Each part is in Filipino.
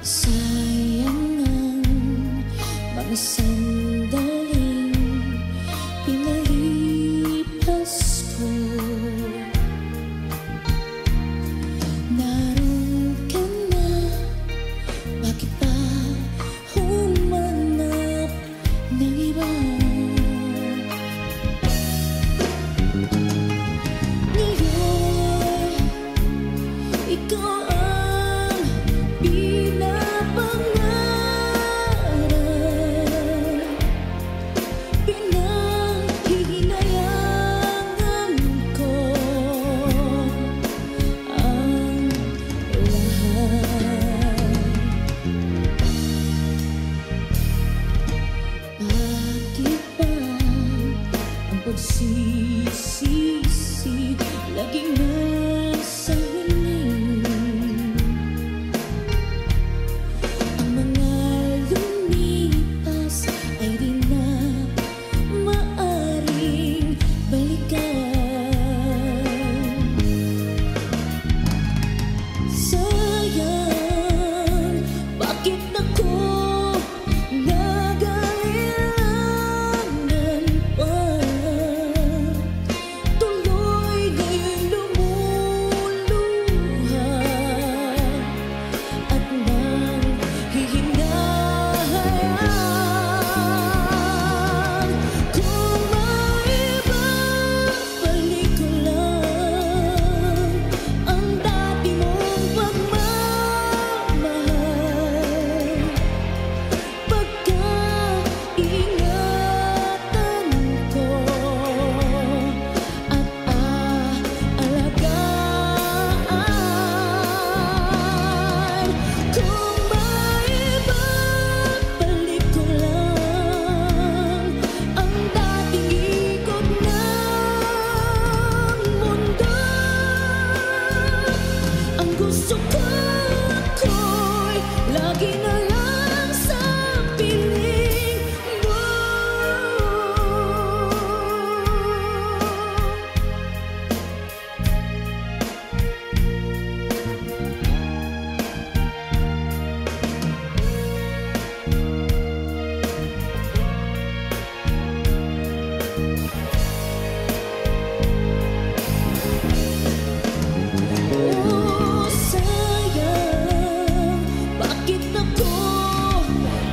Sayang ang mga sandaling pinalipas ko. Naroon ka na, bakit pa humanap ng iba? Ngayon, ikaw ang pinapangarap, pinanghihinayangan ko ang lahat. Bakit ba ang pagsisisi laging nasa huli? Ang mga lumipas ay di na maaring balikan. Sayang, bakit ako nag-aalilangan pa? Tuloy ngayong lumuluha at nanghihinayan. Kung maibabalik ko lang ang dati mong pagmamahal, pagkaingatan ko at aalagaan. Kung maibabalik ko lang ang dating ikot ng mundo, ang gusto ko'y lagi na lang sa piling mo. Oh, sayang, bakit ako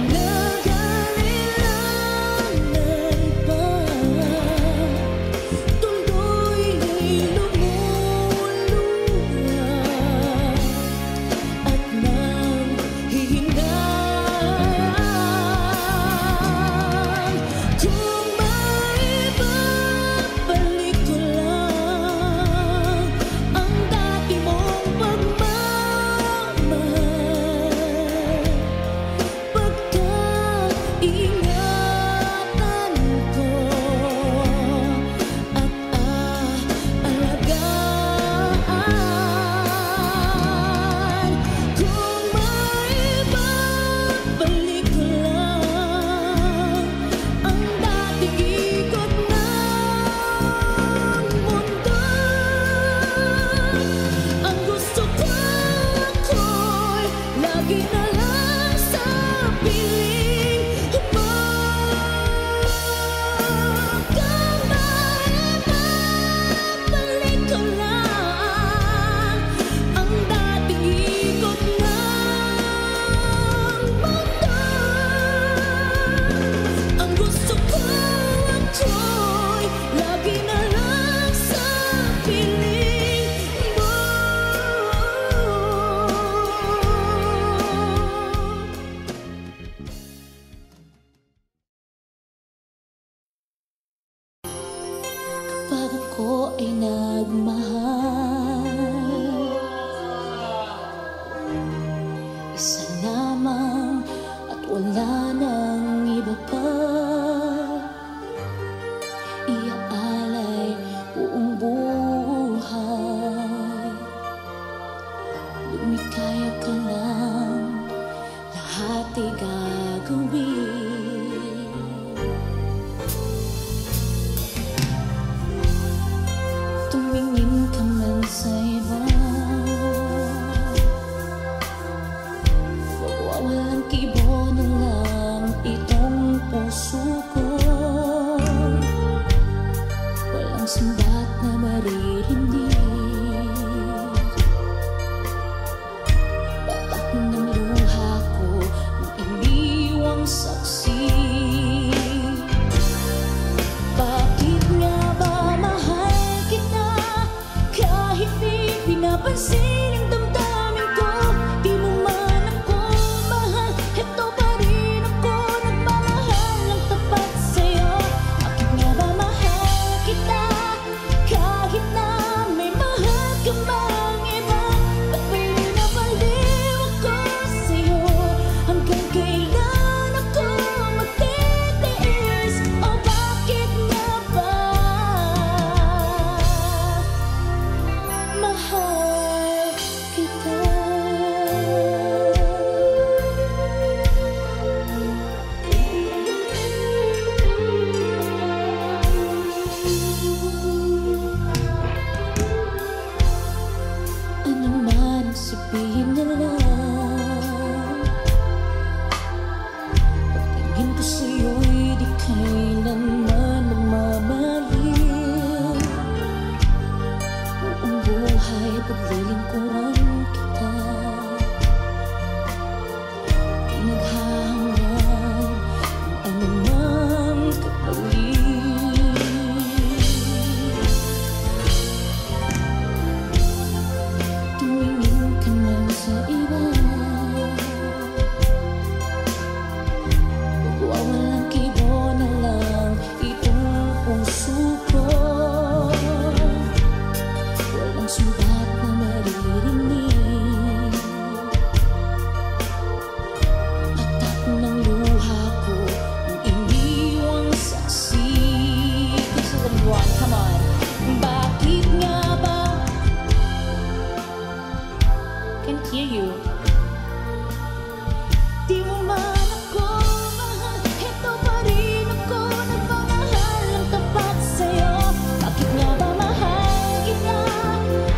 nag-aalilangan pa? Tuloy lumuluha at nanghihinayan. Kung maibabalik ko lang ang dati mong pagmamahal, pagkaingatan ko at aalagaan. Kung maibabalik ko lang ang dating ikot ng mundo, ang gusto ko'y lagi na lang sa piling mo. Kung maibabalik ko lang ang dating ikot ng mundo, ang gusto ko'y lagi na lang sa piling mo. Kapag ako ay nagmahal, isa lamang at wala nang iba pa, iaalay buong buhay. Lumikaya ka lang, lahat ay gagawin. Tumingin ka man sa iba, Di mo man ako mahal, ito pa rin ako nagmamahal ng tapat sa'yo. Bakit nga ba mahal kita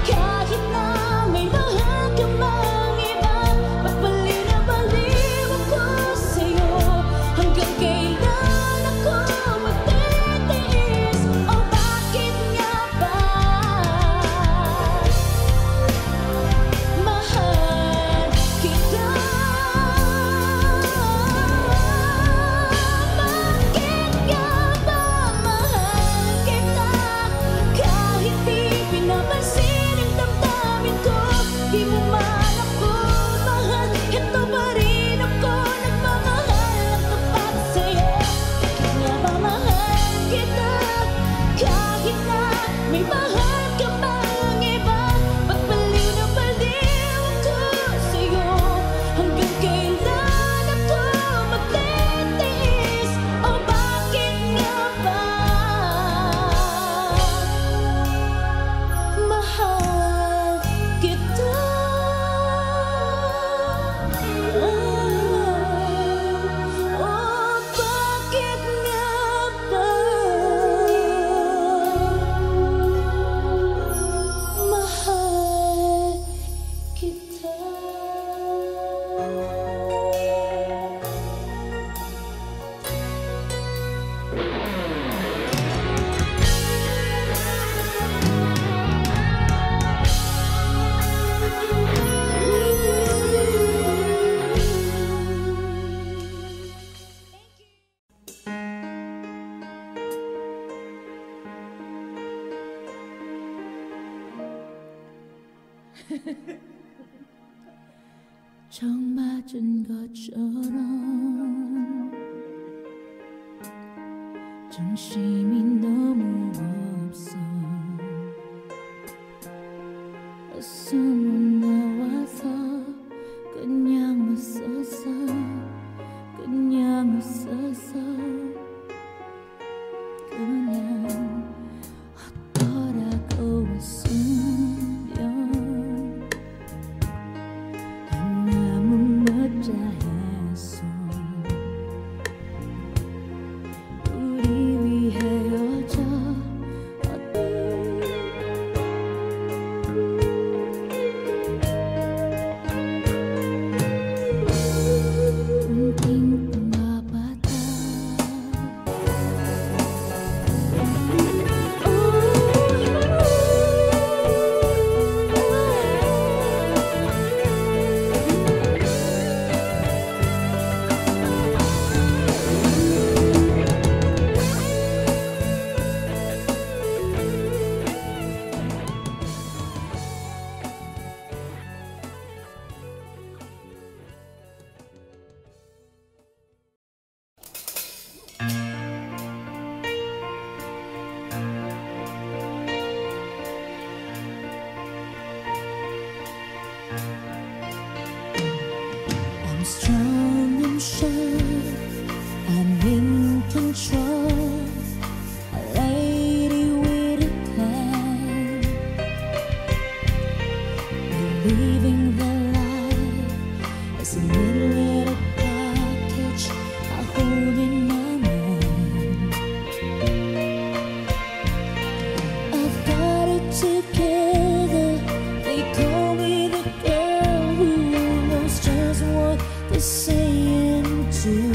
kahit na may mahal ka mang iba? Ba't baliw na baliw ako sa'yo? Hanggang kailan ako magtitiis? O bakit nga ba mahal kita? Bakit nga ba mahal kita kahit di pinapansin ang damdamin ko? Di mo man ako mahal, ito pa rin ako nagmamahal ng tapat sa'yo. Bakit nga ba mahal kita kahit na may mahal ka mang iba? Ba't baliw na baliw ako sa'yo? Hanggang kailan ako magtitiis? O bakit nga ba mahal kita? O bakit nga ba mahal kita? 정 맞은 것처럼 정신이 너무 없어. 어서 못 나와서 그냥 웃었어. 그냥 웃었어. 그냥 어떠라고 웃으면 너무 멋져했어. 우리 위해 헤어져 빙빙 떠나봤다. I'm strong and sure, I'm in control, a lady with a plan, believing the life is a little package I hold in my mind. I've got it together, they call me the girl who knows just what they're saying too.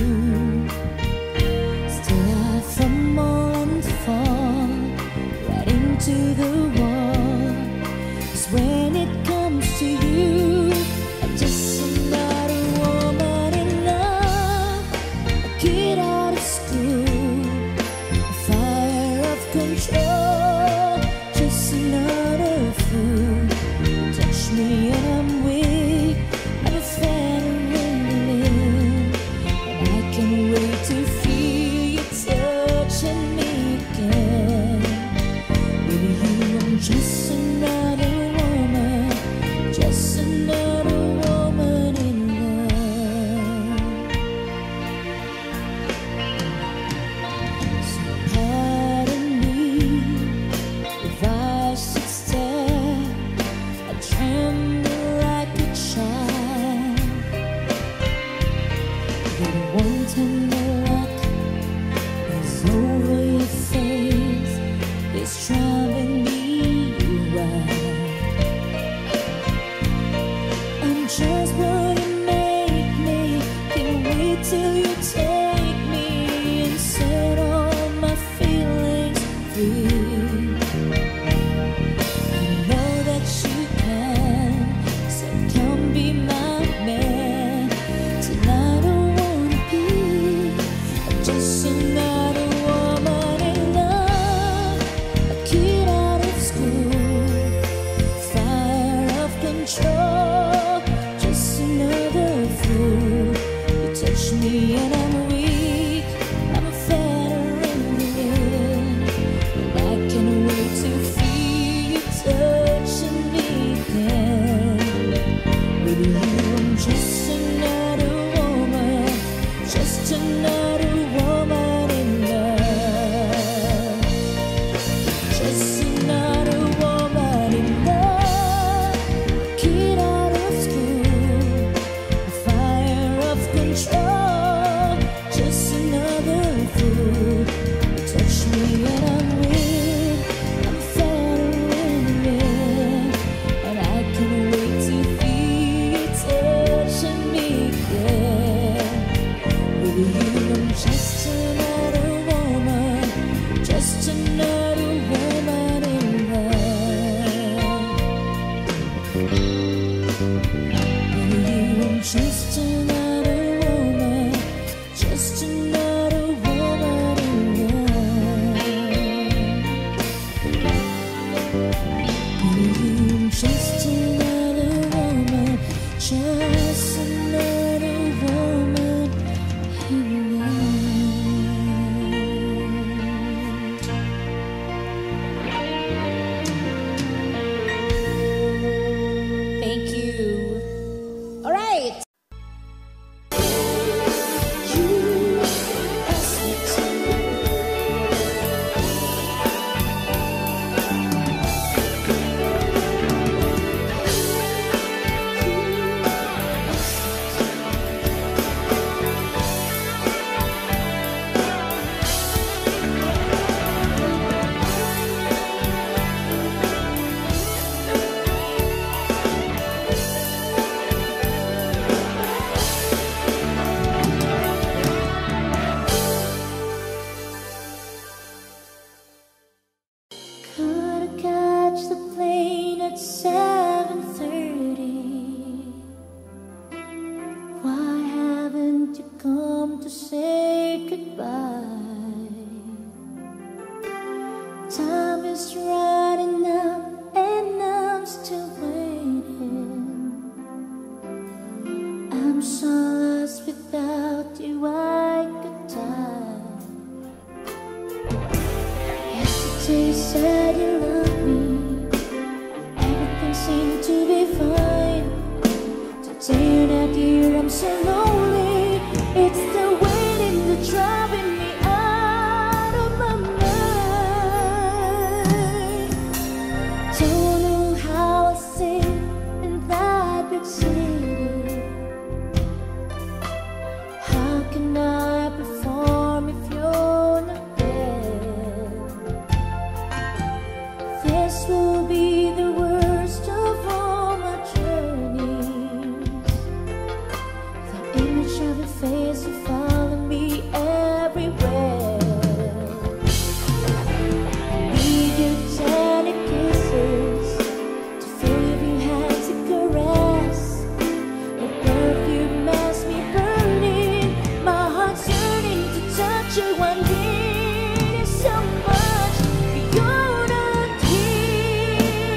just another woman, just another woman in love, just another woman in love. Kid out of school, a fire of control, just another fool. Touch me and I'm weak, I'm falling, and I can't wait to feel you touching me again. With you I'm just another woman, just another woman in love. With you I'm just another woman, just another woman in love. With you I'm just another woman, just another woman in love. Thank you. All right. You asked me Could I catch the plane at 7:30? Why haven't you come to say goodbye? Time is running out and I'm still waiting. I'm so lost without you, I could die. Yesterday you said you love me, everything seemed to be fine. Today you're not here, I'm so lonely. It's the waiting that's driving me out of my mind. Don't know how I sing in that big city. How can I perform if you're not there? This will be the worst of all my journeys. The image of your face will follow me everywhere. Need your tender kisses to feel your hands to caress. Your perfume has me burning, my heart's yearning to touch you. I need you so much, but you're not here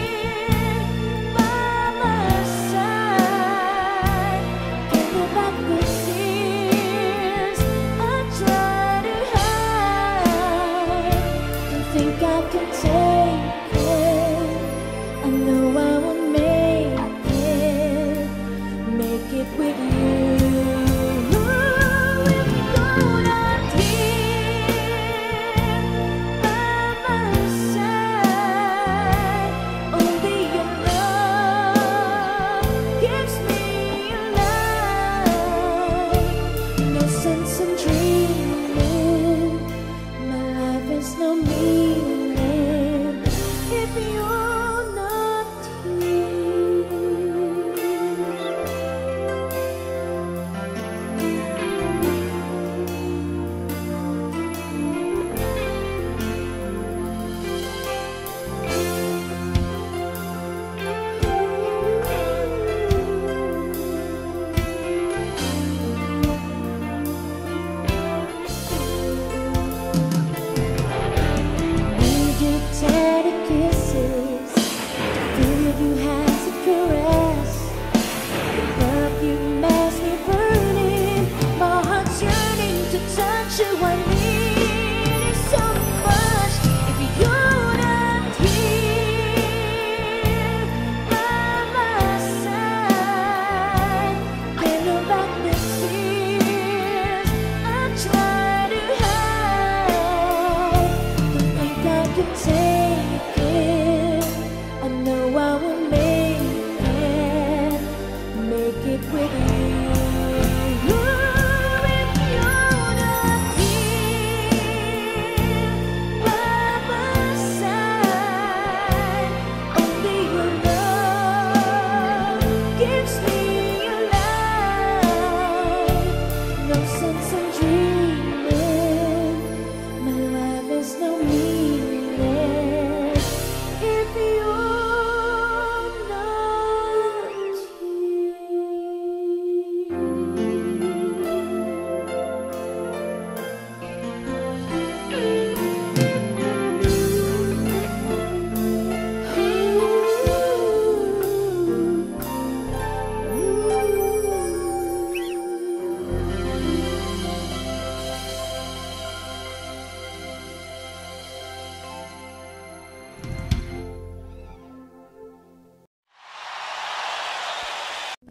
by my side. Can't go back with tears I try to hide. Don't think I can take it, I know I won't make it with you. If you're not here by my side, only your love gives me life. No sense in dreaming, my life has no meaning if you're not here.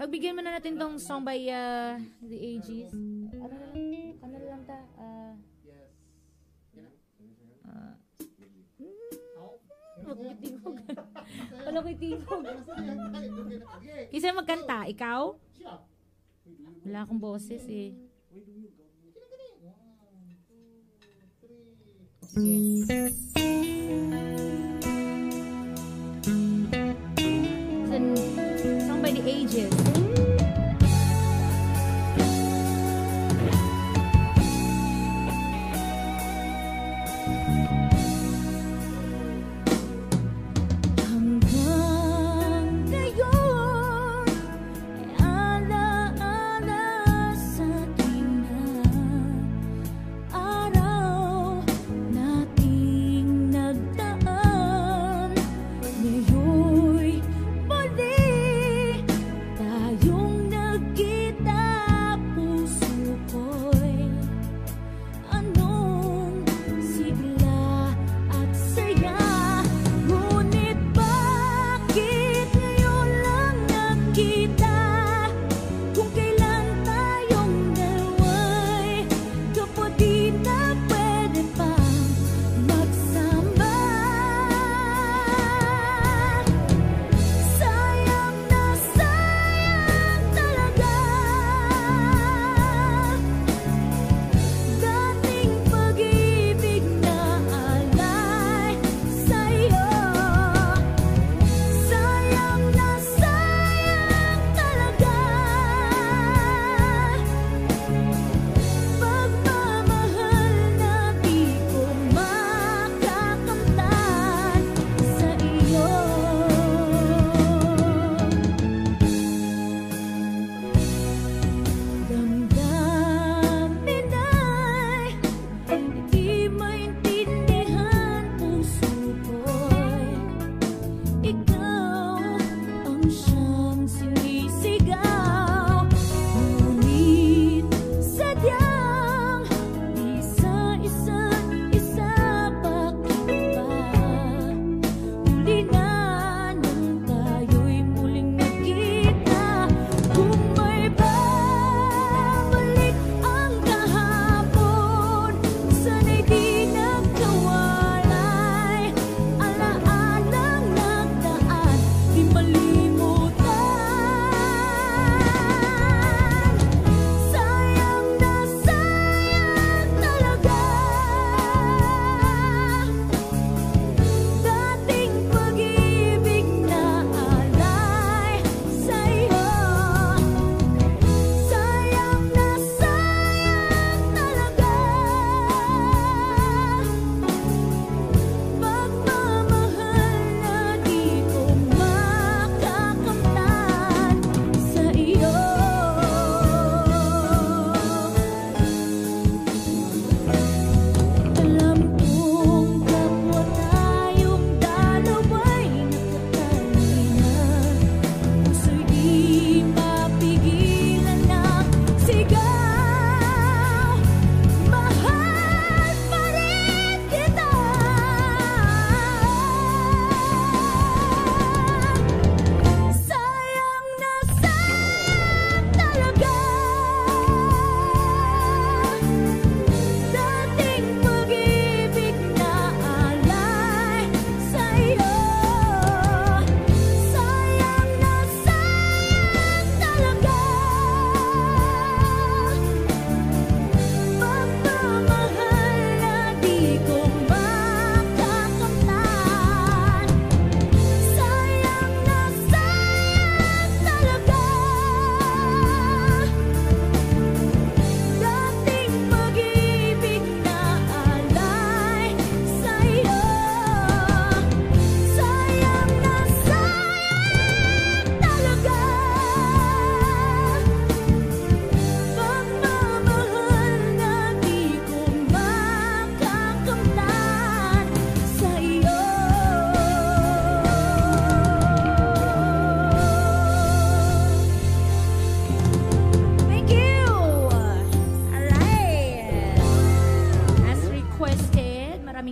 Pagbigyan mo na natin tong song by The Aegis. Ano na lang ta? Magbitingog. Wala ko'y tingog. Kisa magkanta? Ikaw? Wala akong boses eh. Sige. Song by The Aegis.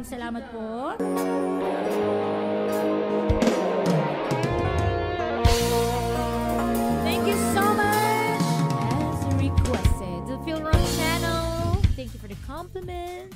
Salamat po. Thank you so Thank you for the compliment.